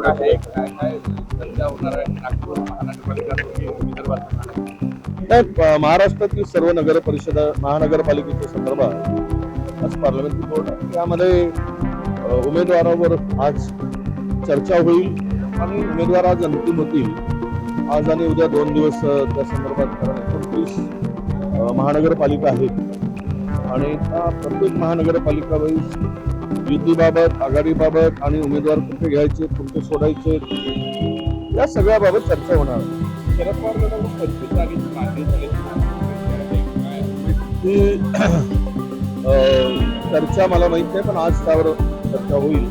आहे काय चर्चा होणार आहे नागपूर महानगरपालिका विदर्भात? नाही, महाराष्ट्रातील सर्व नगर परिषद महानगरपालिकेच्या संदर्भात आज पार्लमेंटरी बोर्ड आहे. यामध्ये उमेदवारावर आज चर्चा होईल आणि उमेदवार आज अंतिम होतील. आज आणि उद्या 2 दिवस त्या संदर्भात, कारण 29 महानगरपालिका आहेत आणि त्या प्रत्येक महानगरपालिका वाईज युतीबाबत, आघाडीबाबत आणि उमेदवार कुठे घ्यायचे, कुठे सोडायचे, या सगळ्याबाबत चर्चा होणार आहे. शरद पवार गटाकडून 25 जागेची मागणी झाली ही चर्चा मला माहित नाही, पण आज त्यावर चर्चा होईल,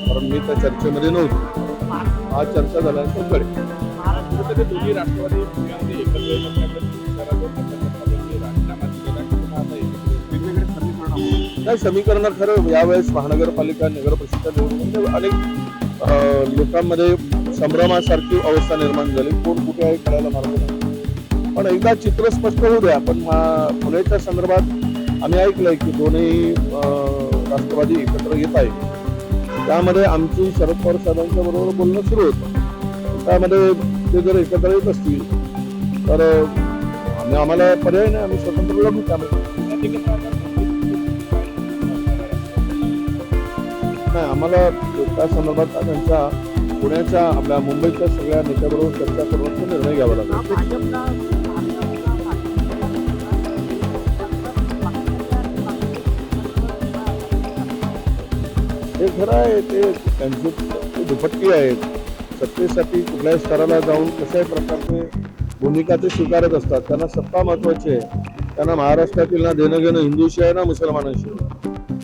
कारण मी त्या चर्चेमध्ये नव्हतो. आज चर्चा झाल्यानंतर कळेल. कुठेतरी दोन्ही राष्ट्रवादी पुण्यामध्ये एकत्र येण्याकडे राजीनामा दिलेला किंवा आता वेगवेगळे समीकरण नाही, समीकरण खरं यावेळेस महानगरपालिका नगर परिषद निवडणुकीमध्ये अनेक लोकांमध्ये संभ्रमासारखी अवस्था निर्माण झाली. कोण कुठे आहे कळायला मार्ग नाही. पण एकदा चित्र स्पष्ट होऊ द्या. पण पुण्याच्या संदर्भात आम्ही ऐकलंय की दोन्ही राष्ट्रवादी एकत्र येत आहे. त्यामध्ये आमची शरद पवार साहेबांच्या बरोबर बोलणं सुरू होतं. त्यामध्ये ते जर एकत्र येत असतील तर आम्हाला पर्याय नाही, आम्ही स्वतंत्र लढू. त्यामध्ये नाही, आम्हाला त्या संदर्भात त्यांच्या पुण्याच्या आपल्या मुंबईच्या सगळ्या नेत्याबरोबर चर्चा करून निर्णय घ्यावा लागेल. हे खरं आहे, ते त्यांची दुपट्टी आहेत. सत्तेसाठी कुठल्याही स्तराला जाऊन कशाही प्रकारचे भूमिका ते स्वीकारत असतात. त्यांना सत्ता महत्वाची आहे. त्यांना महाराष्ट्रातील ना देणं घेणं हिंदूशी आहे ना मुसलमानांशी.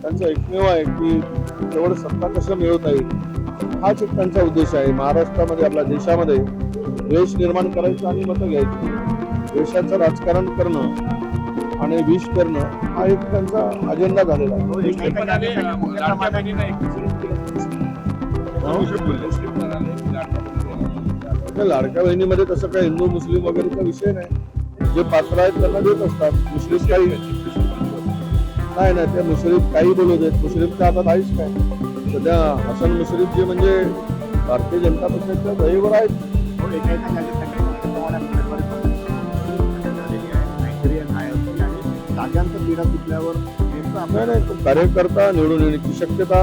त्यांचं एकमेव आहे की केवळ सत्ता कसं मिळवता येईल, हाच एक त्यांचा उद्देश आहे. महाराष्ट्रामध्ये, आपल्या देशामध्ये द्वेष निर्माण करायचं आणि मतं घ्यायची, देशाचं राजकारण करणं आणि विष करणं हा एक त्यांचा अजेंडा झालेला आहे. लाडक्या बहिणीमध्ये तसं काही हिंदू मुस्लिम वगैरेचा विषय नाही. जे पात्र आहेत त्यांना देत असतात. मुस्लिम काही नाही, ते मुश्रीफ काही बोलू देत. मुश्रीफच्या हातात आहेच काय. सध्या हसन मुश्रीफ जे म्हणजे भारतीय जनता पक्षाच्या दहीवर आहेत. नाही, कार्यकर्ता निवडून येण्याची शक्यता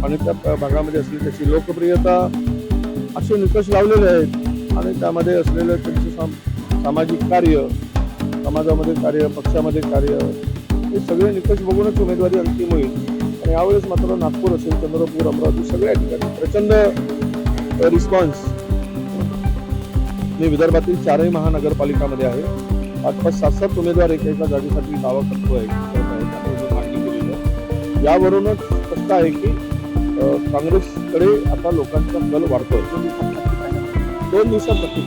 आणि त्या भागामध्ये असलेली त्याची लोकप्रियता असे निकष लावलेले आहेत आणि त्यामध्ये असलेलं त्यांचे सामाजिक कार्य, समाजामध्ये कार्य, पक्षामध्ये कार्य, हे सगळे निकष बघूनच उमेदवारी अंतिम होईल. आणि यावेळेस मात्र नागपूर असेल, चंद्रपूर, अमरावती सगळ्या ठिकाणी प्रचंड रिस्पॉन्स. मी विदर्भातील 4ही महानगरपालिकामध्ये आहे. 5-5, 7-7 उमेदवार एका जागेसाठी दावा करतोय. मागणी केलेली आहे. यावरूनच स्पष्ट आहे की काँग्रेसकडे आता लोकांचा कल वाढतोय. 2 दिवसात नक्की